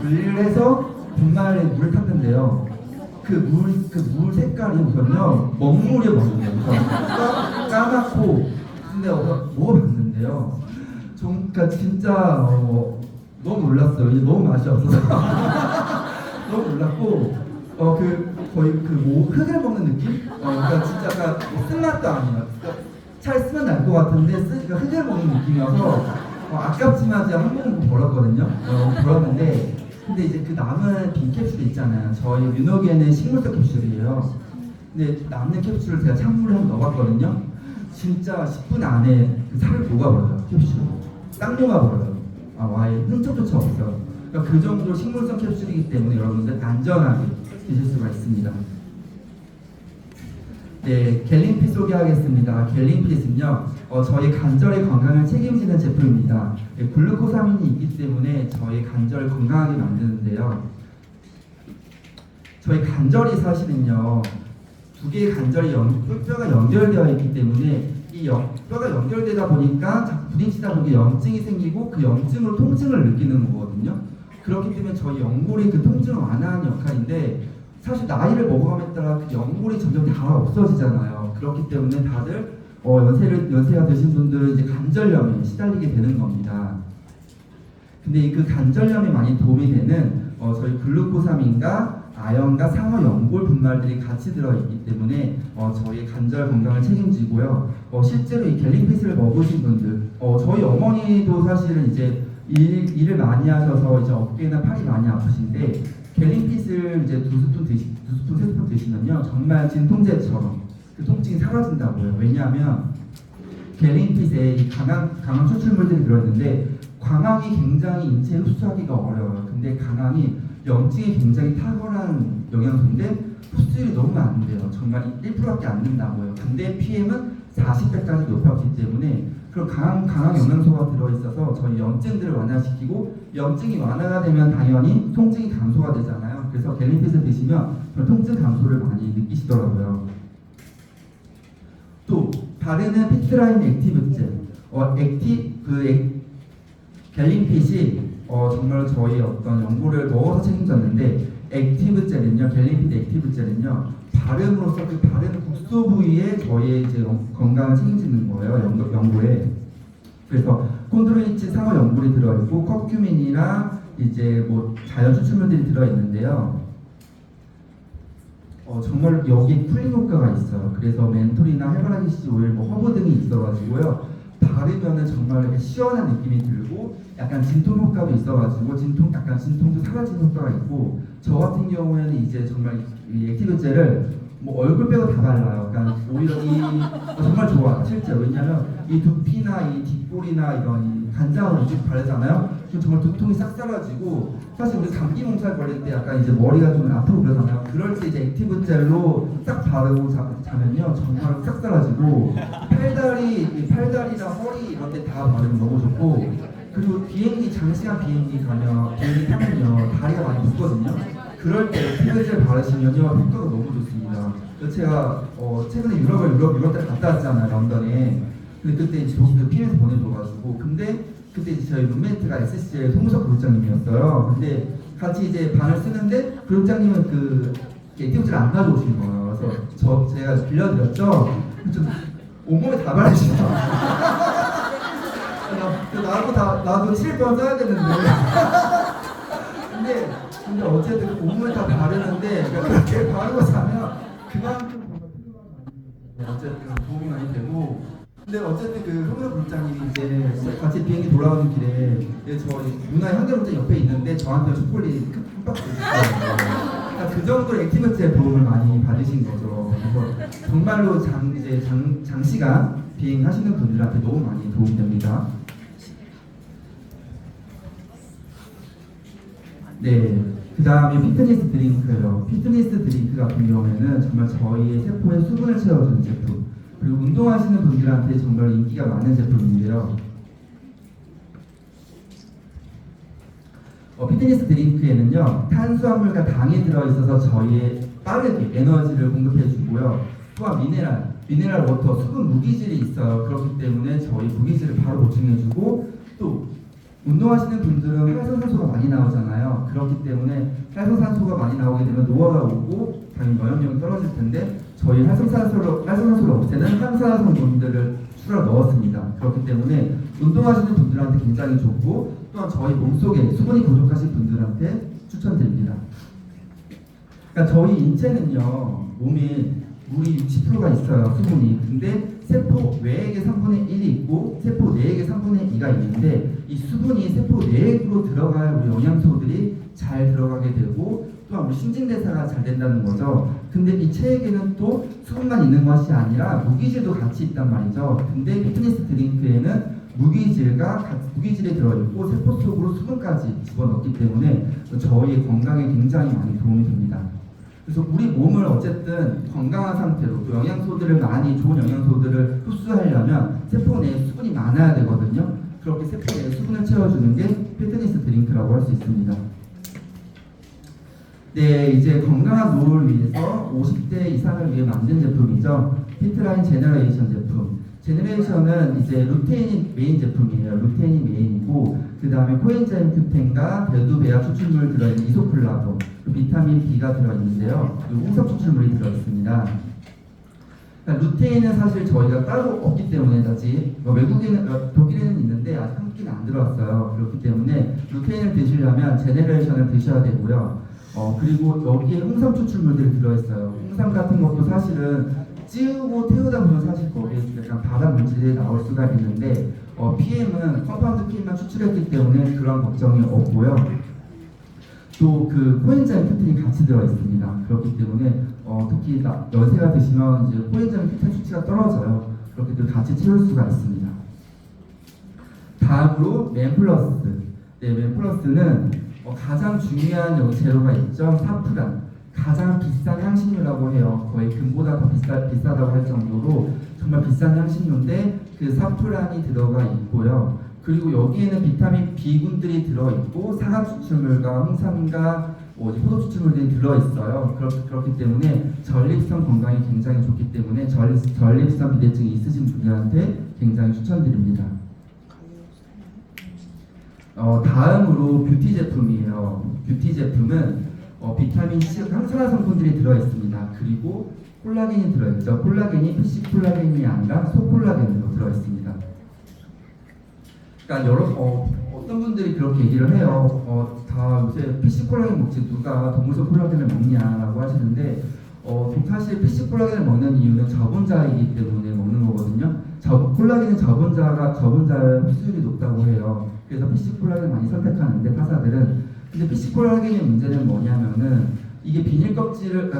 분리를 해서 분말에 물을 탔는데요. 그 물 색깔이 우선요 먹물이에요. 까맣고 근데 먹어봤는데요. 그러니까 진짜 너무 놀랐어요. 이제 너무 맛이 없어서 너무 놀랐고 거의 흙을 먹는 느낌? 그러니까 진짜 약간 쓴맛도 아니에요. 그러니까 차라리 쓰면 날 것 같은데 흙을 먹는 느낌이어서 아깝지만 제가 한 모금 벌었거든요. 벌었는데 근데 이제 그 남은 빈 캡슐이 있잖아요. 저희 뮤노겐은 식물성 캡슐이에요. 근데 남는 캡슐을 제가 찬물에 한번 넣어봤거든요. 진짜 10분 안에 그 살을 녹아버려요. 캡슐로 딱 녹아버려요. 와에 흠적조차 없어요. 그러니까 그 정도로 식물성 캡슐이기 때문에 여러분들 안전하게 드실 수가 있습니다. 네, 갤린핏 소개하겠습니다. 갤린핏은요, 저희 관절의 건강을 책임지는 제품입니다. 네, 글루코사민이 있기 때문에 저희 관절을 건강하게 만드는데요. 저희 관절이 사실은요, 두 개의 관절이 뼈가 연결되어 있기 때문에 이 뼈가 연결되다 보니까 자꾸 부딪히다 보니 염증이 생기고 그 염증으로 통증을 느끼는 거거든요. 그렇기 때문에 저희 연골이 그 통증을 완화하는 역할인데 사실 나이를 먹어감에 따라 그 연골이 점점 다 없어지잖아요. 그렇기 때문에 다들 연세가 드신 분들은 이제 관절염에 시달리게 되는 겁니다. 근데 그 관절염에 많이 도움이 되는 저희 글루코사민과 아연과 상어 연골 분말들이 같이 들어있기 때문에 저희 관절 건강을 책임지고요. 실제로 이 갤린핏을 먹으신 분들, 저희 어머니도 사실은 이제 일을 많이 하셔서 이제 어깨나 팔이 많이 아프신데 갤린핏을 이제 2스푼, 3스푼 드시면요 정말 진통제처럼 그 통증이 사라진다고요. 왜냐하면 갤린핏에 이 강황 추출물들이 들어있는데 광황이 굉장히 인체에 흡수하기가 어려워요. 근데 강황이 염증이 굉장히 탁월한 영양소인데 흡수율이 너무 안 돼요. 정말 1%밖에 안 된다고요. 근데 PM은 40배까지 높았기 때문에 그런 강한 영양소가 들어있어서 저희 염증들을 완화시키고 염증이 완화가 되면 당연히 통증이 감소가 되잖아요. 그래서 갤린핏을 드시면 통증 감소를 많이 느끼시더라고요. 또 바르는 피트라인 액티브 젤, 갤린핏이 정말 저희 어떤 연구를 먹어서 책임졌는데 액티브 젤은요, 갤린핏 액티브 젤은요, 바름으로써 그 바른 국소 부위에 저희의 이제 건강을 책임지는 거예요, 연구에. 그래서 콘드로이친 상어 연골이 들어있고 커큐민이랑 이제 뭐 자연 추출물들이 들어있는데요. 정말 여기 쿨링 효과가 있어요. 그래서 멘톨이나 해바라기씨 오일, 뭐 허브 등이 있어가지고요. 바르면은 정말 이렇게 시원한 느낌이 들고 약간 진통 효과도 있어가지고 약간 진통도 사라지는 효과가 있고 저 같은 경우에는 이제 정말 이 액티브 젤을 뭐 얼굴 빼고 다 발라요. 그러니까 오히려 정말 좋아요. 실제로. 왜냐면 이 두피나 이 뒷골이나 이런 이 간장으로 이렇게 바르잖아요. 그럼 정말 두통이 싹 사라지고 사실 우리 감기 몸살 걸릴 때 약간 이제 머리가 좀 아프고 그러잖아요. 그럴 때 이제 액티브 젤로 싹 바르고 자면요 정말 싹 사라지고 팔다리나 허리 이런 데 다 바르면 너무 좋고 그리고 장시간 비행기 타면요 다리가 많이 붓거든요. 그럴 때 액티브 젤 바르시면요 효과가 너무 좋습니다. 제가 최근에 유럽에 갔다 왔잖아요, 런던에. 근데 그때 이제 그 PM에서 보내줘가지고 근데 그때 이제 저희 룸메이트가 SC의 송석 교육장님이었어요. 근데 같이 이제 반을 쓰는데 교육장님은 그 액티브 젤을 안 가져오신 거예요. 그래서 제가 빌려드렸죠. 좀 온몸에 다 바르시더라고요. 나도 7일 동안 써야겠는데. 근데 어쨌든 온몸에 다 바르는데 그렇게 바르고 자면 그만큼 어쨌든 도움이 많이 되고. 근데 어쨌든 그 홍석 국장님이 이제 같이 비행기 돌아오는 길에 저희 문화의 현대문제 옆에 있는데 저한테 초콜릿 한 박스 주셨어요. 그러니까 그 정도로 액티브 젤 도움을 많이 받으신 거죠. 그래서 정말로 장시간 비행하시는 분들한테 너무 많이 도움이 됩니다. 네, 그 다음에 피트니스 드링크요. 피트니스 드링크 같은 경우에는 정말 저희의 세포에 수분을 채워주는 제품, 그리고 운동하시는 분들한테 정말 인기가 많은 제품인데요. 피트니스 드링크에는요 탄수화물과 당이 들어있어서 저희의 빠르게 에너지를 공급해주고요. 또한 미네랄 워터, 수분 무기질이 있어요. 그렇기 때문에 저희 무기질을 바로 보충해주고 또 운동하시는 분들은 활성산소가 많이 나오잖아요. 그렇기 때문에 활성산소가 많이 나오게 되면 노화가 오고 당연히 면역력이 떨어질 텐데 저희 활성산소를 없애는 항산화 성분들을 추가 넣었습니다. 그렇기 때문에 운동하시는 분들한테 굉장히 좋고 또한 저희 몸속에 수분이 부족하신 분들한테 추천드립니다. 그러니까 저희 인체는요 몸에 물이 60%가 있어요, 수분이. 근데 세포 외액의 3분의 1이 있고 세포 내액의 3분의 2가 있는데 이 수분이 세포 내액으로 들어가야 우리 영양소들이 잘 들어가게 되고 또한 우리 신진대사가 잘 된다는 거죠. 근데 이 체액에는 또 수분만 있는 것이 아니라 무기질도 같이 있단 말이죠. 근데 피트니스 드링크에는 무기질이 들어있고 세포 속으로 수분까지 집어넣기 때문에 저희의 건강에 굉장히 많이 도움이 됩니다. 그래서 우리 몸을 어쨌든 건강한 상태로 또 좋은 영양소들을 흡수하려면 세포 내에 수분이 많아야 되거든요. 그렇게 세포 내에 수분을 채워주는 게 피트니스 드링크라고 할 수 있습니다. 네, 이제 건강한 노후를 위해서 50대 이상을 위해 만든 제품이죠. 피트라인 제너레이션 제품. 제너레이션은 이제 루테인이 메인 제품이에요. 루테인이 메인이고 그 다음에 코엔자임 Q10과 배두 배합 추출물 들어있는 이소플라본, 비타민 B가 들어있는데요. 그리고 홍삼 추출물이 들어있습니다. 그러니까 루테인은 사실 저희가 따로 없기 때문에 아직 독일에는 있는데 아직 한국에는 안 들어왔어요. 그렇기 때문에 루테인을 드시려면 제너레이션을 드셔야 되고요. 그리고 여기에 홍삼 추출물들이 들어있어요. 홍삼 같은 것도 사실은 찌우고 태우다 보면 사실 거기에 약간 발암 물질이 나올 수가 있는데 PM은 컴파운드 PM만 추출했기 때문에 그런 걱정이 없고요. 또 그 코엔자임 Q10이 같이 들어있습니다. 그렇기 때문에 특히 연세가 드시면 이제 코엔자임 Q10 수치가 떨어져요. 그렇기 때문에 같이 채울 수가 있습니다. 다음으로 맨플러스. 네, 맨플러스는 가장 중요한 여기 재료가 있죠. 사프란. 가장 비싼 향신료라고 해요. 거의 금보다 더 비싸다고 할 정도로 정말 비싼 향신료인데 그 사프란이 들어가 있고요. 그리고 여기에는 비타민 B군들이 들어있고 사과 추출물과 홍삼과 포도 추출물들이 들어있어요. 그렇기 때문에 전립선 건강에 굉장히 좋기 때문에 전립선 비대증이 있으신 분들한테 굉장히 추천드립니다. 다음으로 뷰티 제품이에요. 뷰티 제품은 비타민 C, 항산화 성분들이 들어있습니다. 그리고 콜라겐이 들어있죠. 콜라겐이 PC 콜라겐이 아니라 소콜라겐으로 들어있습니다. 그러니까 어떤 분들이 그렇게 얘기를 해요. 다 요새 PC 콜라겐 먹지 누가 동물성 콜라겐을 먹냐라고 하시는데 사실 PC 콜라겐을 먹는 이유는 저분자이기 때문에 먹는 거거든요. 콜라겐은 저분자의 흡수율이 높다고 해요. 그래서 PC 콜라겐을 많이 선택하는데 타사들은 근데 PC 콜라겐의 문제는 뭐냐면은 이게 비닐 껍질을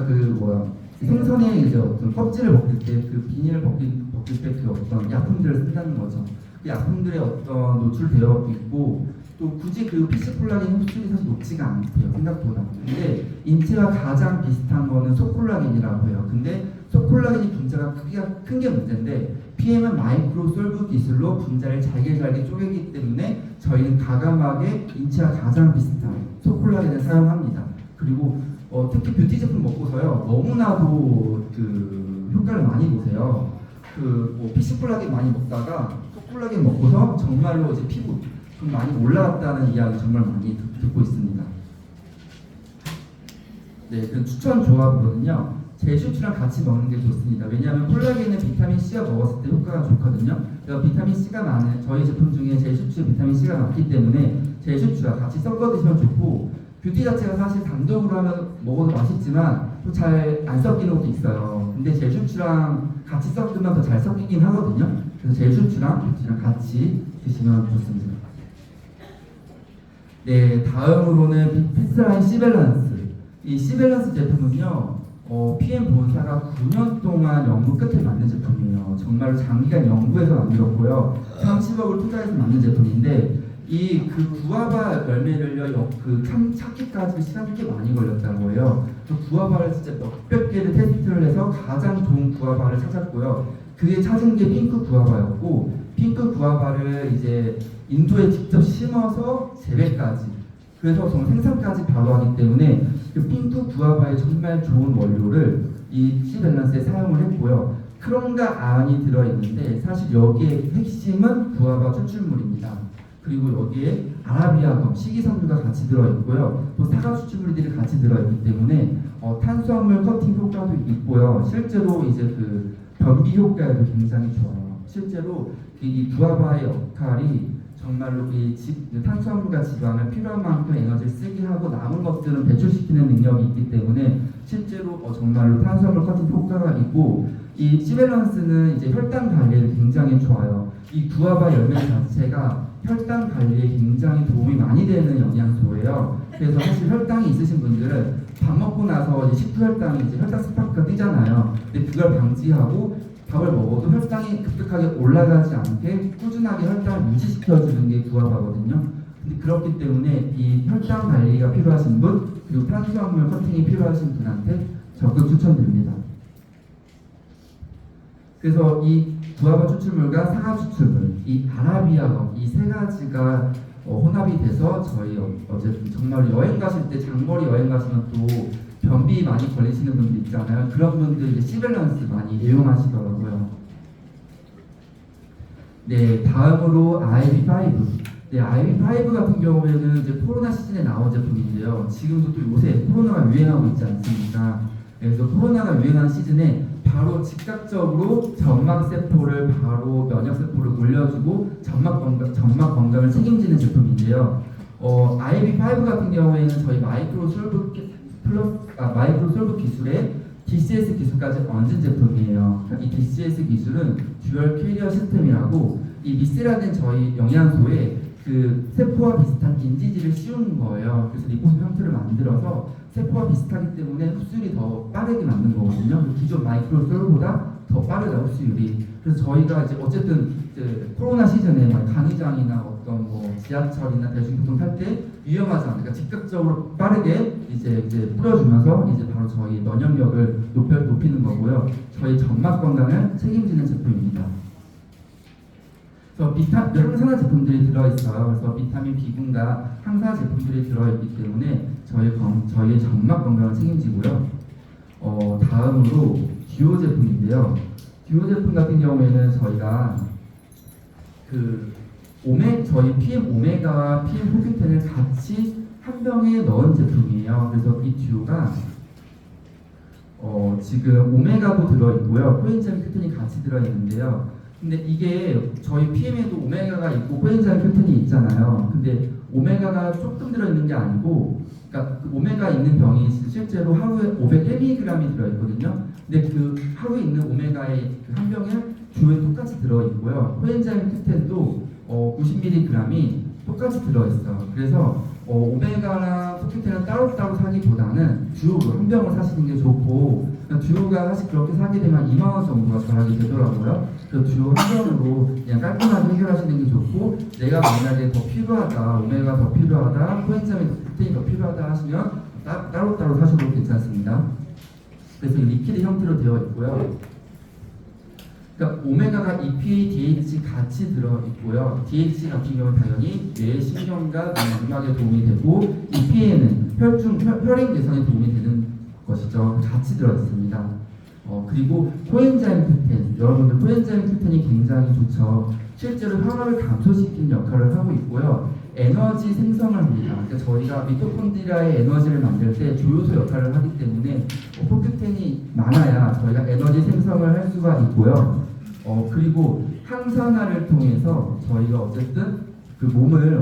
생선의 이제 어떤 껍질을 벗길 때 그 비닐을 벗길 때 그 어떤 약품들을 쓴다는 거죠. 그 약품들의 어떤 노출되어 있고 또 굳이 그 PC 콜라겐 흡수율이 사실 높지가 않대요 생각보다. 근데 인체와 가장 비슷한 거는 소콜라겐이라고 해요. 근데 소콜라겐이 분자가 크기가 큰 게 문제인데 PM은 마이크로 솔브 기술로 분자를 잘게 쪼개기 때문에 저희는 과감하게 인체와 가장 비슷한 소콜라겐을 사용합니다. 그리고 특히 뷰티 제품 먹고서요 너무나도 그 효과를 많이 보세요. PC 콜라겐 많이 먹다가 소콜라겐 먹고서 정말로 이제 피부 좀 많이 올라갔다는 이야기 정말 많이 듣고 있습니다. 네, 그 추천 조합으로는요. 제슈추랑 같이 먹는 게 좋습니다. 왜냐하면 콜라겐은 비타민 C가 먹었을 때 효과가 좋거든요. 그래서 비타민 C가 많은 저희 제품 중에 제슈추에 비타민 C가 많기 때문에 제슈추와 같이 섞어 드시면 좋고 뷰티 자체가 사실 단독으로 하면 먹어도 맛있지만 또 잘 안 섞이는 것도 있어요. 근데 제슈추랑 같이 섞으면 더 잘 섞이긴 하거든요. 그래서 제슈추랑 뷰티랑 같이 드시면 좋습니다. 네, 다음으로는 피스라인 C밸런스. 이 C밸런스 제품은요. PM 본사가 9년 동안 연구 끝에 만든 제품이에요. 정말 장기간 연구해서 만들었고요. 30억을 투자해서 만든 제품인데 그 구아바 열매를요 찾기까지 시간이 꽤 많이 걸렸다고 해요. 그 구아바를 진짜 몇백 개를 테스트를 해서 가장 좋은 구아바를 찾았고요. 그게 찾은 게 핑크 구아바였고 핑크 구아바를 이제 인도에 직접 심어서 재배까지 그래서 생산까지 바로 하기 때문에 그 핑크 구아바의 정말 좋은 원료를 이 C밸런스에 사용을 했고요. 크롬과 안이 들어있는데 사실 여기에 핵심은 구아바 추출물입니다. 그리고 여기에 아라비아검, 식이섬유가 같이 들어있고요. 또 사과 추출물들이 같이 들어있기 때문에 탄수화물 커팅 효과도 있고요. 실제로 이제 그 변비 효과에도 굉장히 좋아요. 실제로 이 구아바의 역할이 정말로 탄수화물과 지방을 필요한 만큼 에너지를 쓰게 하고 남은 것들은 배출시키는 능력이 있기 때문에 실제로 정말로 탄수화물 커팅 효과가 있고 이 C밸런스는 이제 혈당 관리에 굉장히 좋아요. 이 구아바 열매 자체가 혈당 관리에 굉장히 도움이 많이 되는 영양소예요. 그래서 사실 혈당이 있으신 분들은 밥 먹고 나서 이제 식후 혈당이 이제 혈당 스파크가 뛰잖아요. 근데 그걸 방지하고 밥을 먹어도 혈당이 급격하게 올라가지 않게 꾸준하게 혈당을 유지시켜주는 게 구아바거든요. 근데 그렇기 때문에 이 혈당 관리가 필요하신 분 그리고 탄수화물 커팅이 필요하신 분한테 적극 추천드립니다. 그래서 이 구아바 추출물과 사과 추출물, 이 아라비아검 이 세 가지가 혼합이 돼서 저희 어쨌든 정말 여행 가실 때 장거리 여행 가시면 또 변비 많이 걸리시는 분들 있잖아요. 그런 분들 이제 C밸런스 많이 이용하시더라고요. 네, 다음으로 IV5. 네, IV5 같은 경우에는 이제 코로나 시즌에 나온 제품인데요. 지금도 또 요새 코로나가 유행하고 있지 않습니까? 그래서 코로나가 유행하는 시즌에 바로 즉각적으로 점막세포를 바로 면역세포를 올려주고 점막 건강을 책임지는 제품인데요. IV5 같은 경우에는 저희 마이크로 솔브 기술에 DCS 기술까지 얹은 제품이에요. 이 DCS 기술은 듀얼 캐리어 시스템이라고 이 미세라는 저희 영양소에 그 세포와 비슷한 인지질을 씌우는 거예요. 그래서 리포스 형태를 만들어서 세포와 비슷하기 때문에 흡수율이 더 빠르게 만든 거거든요. 기존 마이크로솔보다 더 빠르다 흡수율이. 그래서 저희가 이제 어쨌든 이제 코로나 시즌에 간이장이나 어떤 뭐 지하철이나 대중교통 탈 때 위험하지 않으니까 즉각적으로 빠르게 이제 뿌려주면서 이제 바로 저희 면역력을 높이는 거고요. 저희 점막 건강을 책임지는 제품입니다. 그래서 항산화 제품들이 들어있어요. 그래서 비타민 B군과 항산화 제품들이 들어있기 때문에 저희의 점막 건강을 책임지고요. 다음으로 듀오 제품인데요. 듀오 제품 같은 경우에는 저희가 저희 PM 오메가와 PM 포큐텐을 같이 한 병에 넣은 제품이에요. 그래서 이 듀오가 지금 오메가도 들어있고요. 코엔자임 큐텐이 같이 들어있는데요. 근데 이게 저희 PM에도 오메가가 있고 코엔자임 큐텐이 있잖아요. 근데 오메가가 조금 들어있는 게 아니고, 그러니까 그 오메가 있는 병이 실제로 하루에 500mg이 들어있거든요. 근데 그 하루에 있는 오메가의 그 한 병에 듀오에 똑같이 들어있고요. 코엔자임 큐텐도 90mg이 똑같이 들어있어요. 그래서 오메가랑 포큐텐을 따로따로 사기보다는 듀오로 한 병을 사시는 게 좋고, 듀오가 사실 그렇게 사게 되면 2만원 정도가 절약이 되더라고요. 그래서 듀오 한 병으로 그냥 깔끔하게 해결하시는 게 좋고, 내가 만약에 더 필요하다, 오메가 더 필요하다, 코엔자임 포큐텐이 더 필요하다 하시면 따로따로 사셔도 괜찮습니다. 그래서 리퀴드 형태로 되어 있고요. 그러니까 오메가가 EPA, DHA 같이 들어있고요. DHA 같은 경우는 당연히 뇌, 신경과 내막에 도움이 되고, EPA는 혈행 개선에 도움이 되는 것이죠. 같이 들어있습니다. 그리고 코엔자임 큐텐, 여러분들 코엔자임 큐텐이 굉장히 좋죠. 실제로 혈압을 감소시키는 역할을 하고 있고요. 에너지 생성을 합니다. 그러니까 저희가 미토콘드리아의 에너지를 만들 때 조효소 역할을 하기 때문에 포큐텐이 많아야 저희가 에너지 생성을 할 수가 있고요. 그리고 항산화를 통해서 저희가 어쨌든 그 몸을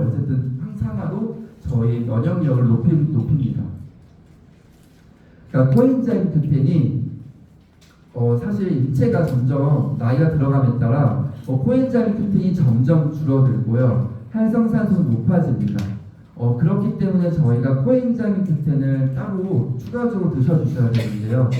항산화로 저희 면역력을 높입니다. 그러니까 코엔자임 큐텐이 사실 인체가 점점 나이가 들어감에 따라 코엔자임 큐텐이 점점 줄어들고요. 활성산소는 높아집니다. 그렇기 때문에 저희가 코엔자임 큐텐을 따로 추가적으로 드셔주셔야 되는데요.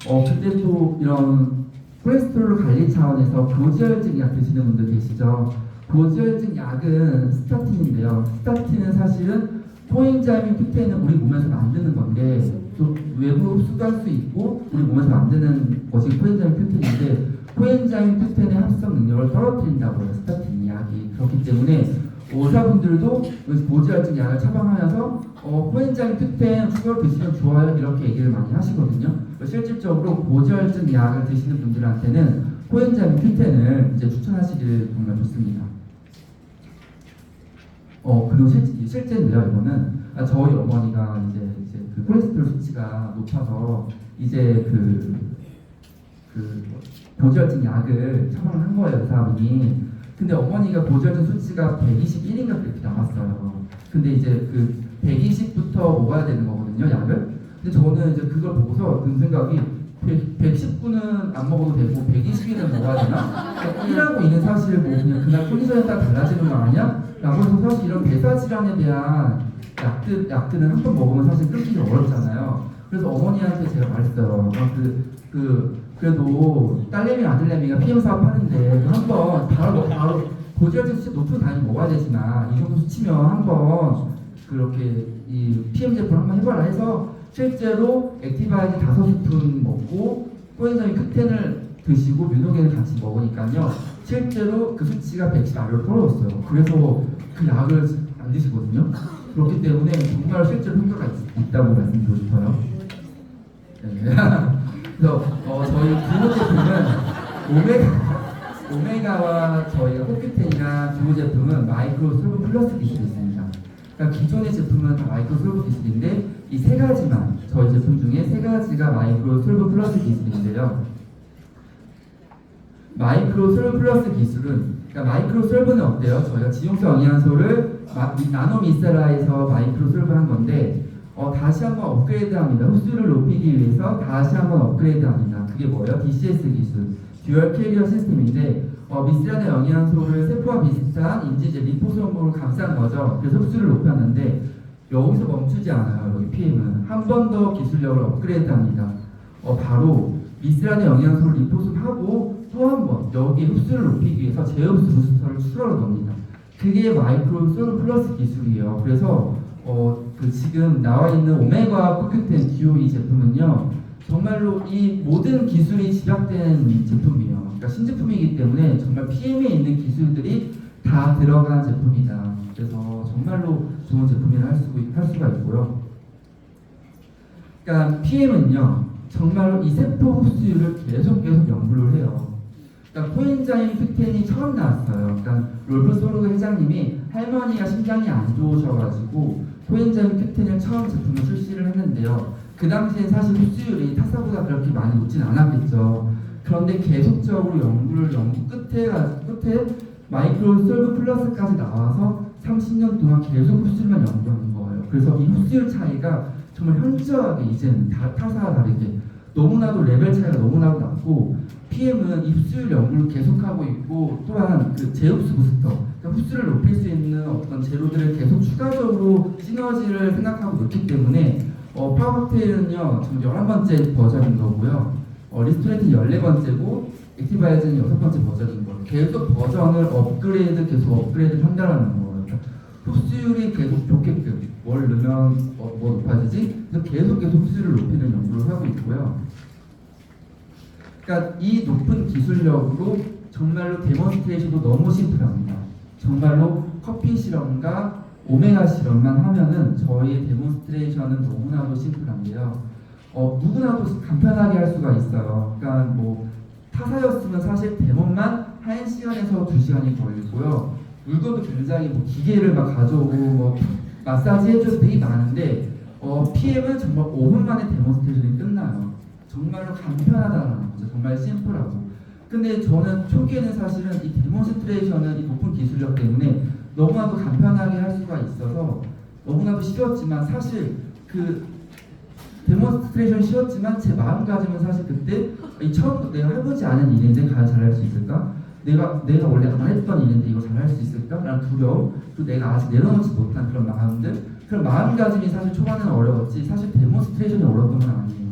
근데 또 이런 콜레스테롤 관리 차원에서 고지혈증 약 드시는 분들 계시죠? 고지혈증 약은 스타틴인데요. 스타틴은 사실은 코엔자임 큐텐은 우리 몸에서 만드는 건데, 또 외부 흡수도 할 수 있고 우리 몸에서 만드는 것이 코엔자임 큐텐인데, 코엔자임 큐텐의 합성 능력을 떨어뜨린다고 해요, 스타틴 약이. 그렇기 때문에 의사분들도 고지혈증 약을 처방하면서 코엔자임 큐텐 추가로 드시면 좋아요, 이렇게 얘기를 많이 하시거든요. 실질적으로 고지혈증 약을 드시는 분들한테는 코엔자임 큐텐을 이제 추천하시길 정말 좋습니다. 그리고 실제로요, 이거는 저희 어머니가 이제 그 콜레스테롤 수치가 높아서 이제 고지혈증 약을 처방을 한 거예요, 의사분이. 근데 어머니가 고지혈증 수치가 121인가 그렇게 나왔어요. 근데 이제 120부터 먹어야 되는 거거든요, 약을. 근데 저는 이제 그걸 보고서 든 생각이 119는 안 먹어도 되고 120은 먹어야 되나? 1하고 2는 사실 뭐 그냥 그날 컨디션에 따라 달라지는 거 아니야? 라고 해서 사실 이런 배사 질환에 대한 약들은 한 번 먹으면 사실 끊기기 어렵잖아요. 그래서 어머니한테 제가 말했어요. 그래도 딸내미 아들내미가 PM 사업 하는데 한번 바로 고지혈증 수치 높은 거 당연히 먹어야 되지만 이 정도 수치면 한번 그렇게 이 PM 제품 한번 해봐라 해서 실제로 액티바이드 5스푼 먹고 코엔자임 큐텐을 드시고 뮤노겐을 같이 먹으니까요, 실제로 그 수치가 110 아래로 떨어졌어요. 그래서 그 약을 안 드시거든요. 그렇기 때문에 정말 실제로 효과가 있다고 말씀드리고 싶어요. 네. 그래서 저희 듀오 제품은 오메가와 저희가 포큐텐이랑 듀오 제품은 마이크로 솔브 플러스 기술이 있습니다. 그러니까 기존의 제품은 다 마이크로 솔브 기술인데 이 세 가지만, 저희 제품 중에 세 가지가 마이크로 솔브 플러스 기술인데요. 마이크로 솔브 플러스 기술은, 그러니까 마이크로 솔브는 어때요? 저희가 지용성 영양소를 나노미세라에서 마이크로 솔브한 건데 다시 한번 업그레이드합니다. 흡수율을 높이기 위해서 다시 한번 업그레이드합니다. 그게 뭐예요? DCS 기술, 듀얼 캐리어 시스템인데 미세라는 영양소를 세포와 비슷한 인지제 리포솜으로 감싼 거죠. 그래서 흡수를 높였는데 여기서 멈추지 않아요. 여기 PM은 한 번 더 기술력을 업그레이드합니다. 바로 미세라는 영양소를 리포솜하고 또 한 번 여기 흡수를 높이기 위해서 제흡수 부스터를 추가로 넣습니다. 그게 마이크로 솔브 플러스 기술이에요. 그래서 그 지금 나와 있는 오메가 코큐텐 듀오 이 제품은요, 정말로 이 모든 기술이 집약된 제품이에요. 그러니까 신제품이기 때문에 정말 PM에 있는 기술들이 다 들어간 제품이다. 그래서 정말로 좋은 제품이라 할 수가 있고요. 그러니까 PM은요, 정말로 이 세포 흡수율을 계속 연구를 해요. 그러니까 코엔자임 Q10이 처음 나왔어요. 그러니까 롤프 소르그 회장님이 할머니가 심장이 안 좋으셔가지고 코엔자임 Q10을 처음 제품을 출시를 했는데요. 그 당시엔 사실 흡수율이 타사보다 그렇게 많이 높진 않았겠죠. 그런데 계속적으로 연구 끝에 마이크로 솔브 플러스까지 나와서 30년 동안 계속 흡수율만 연구하는 거예요. 그래서 이 흡수율 차이가 정말 현저하게 이제는 타사와 다르게 너무나도 레벨 차이가 너무나도 낮고, PM은 이 흡수율 연구를 계속하고 있고, 또한 그 재흡수 부스터, 그러니까 흡수를 높일 수 있는 어떤 재료들을 계속 추가적으로 시너지를 생각하고 넣기 때문에 파워칵테일은요 지금 11번째 버전인 거고요, 리스토레이트는 14번째고 액티바이저는 6번째 버전인 거예요. 계속 버전을 계속 업그레이드 한다라는 거예요. 그러니까 흡수율이 계속 좋게끔 뭘 넣으면 뭐 높아지지? 그래서 계속 흡수율을 높이는 연구를 하고 있고요. 그러니까 이 높은 기술력으로 정말로 데몬스트레이션도 너무 심플합니다. 정말로 커피 실험과 오메가 실험만 하면은 저희의 데몬스트레이션은 너무나도 심플한데요. 누구나도 간편하게 할 수가 있어요. 그러니까 뭐 타사였으면 사실 데몬만 1시간에서 2시간이 걸리고요. 물건도 굉장히 뭐 기계를 막 가져오고 뭐 마사지 해줘서 되게 많은데 PM은 정말 5분 만에 데몬스트레이션이 끝나요. 정말로 간편하다는 거죠. 정말 심플하고. 근데 저는 초기에는 사실은 이 데몬스트레이션은 이 높은 기술력 때문에 너무나도 간편하게 할 수가 있어서 너무나도 쉬웠지만, 사실 그 데몬스트레이션 쉬웠지만 제 마음가짐은 사실 그때 처음 내가 해보지 않은 일인데 과연 잘할 수 있을까? 내가 원래 안 했던 일인데 이거 잘할 수 있을까? 라는 두려움, 그리고 내가 아직 내려놓지 못한 그런 마음들, 그런 마음가짐이 사실 초반에는 어려웠지 사실 데몬스트레이션이 어려웠던 건 아니에요.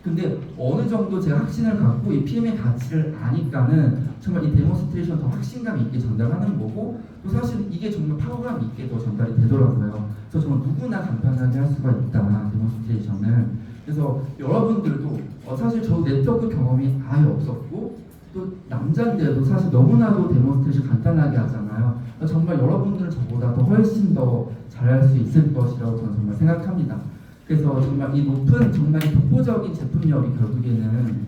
근데 어느 정도 제가 확신을 갖고 이 PM의 가치를 아니까는 정말 이 데몬스트레이션 더 확신감 있게 전달하는 거고, 또 사실 이게 정말 파워감 있게 더 전달이 되더라고요. 그래서 정말 누구나 간편하게 할 수가 있다, 데몬스트레이션을. 그래서 여러분들도 사실 저 네트워크 경험이 아예 없었고, 또 남자인데도 사실 너무나도 데몬스트레이션 간단하게 하잖아요. 정말 여러분들은 저보다 더 훨씬 더 잘할 수 있을 것이라고 저는 정말 생각합니다. 그래서 정말 이 높은 정말 독보적인 제품력이 결국에는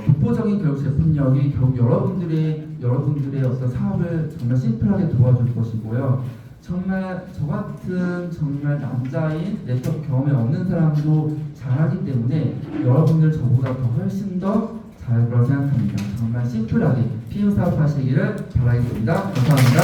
독보적인 제품력이 결국 여러분들의 어떤 사업을 정말 심플하게 도와줄 것이고요. 정말 저 같은 정말 남자인 네트워크 경험이 없는 사람도 잘하기 때문에 여러분들 저보다 더 훨씬 더 잘 거라 생각합니다. 정말 심플하게 PM 사업 하시기를 바라겠습니다. 감사합니다.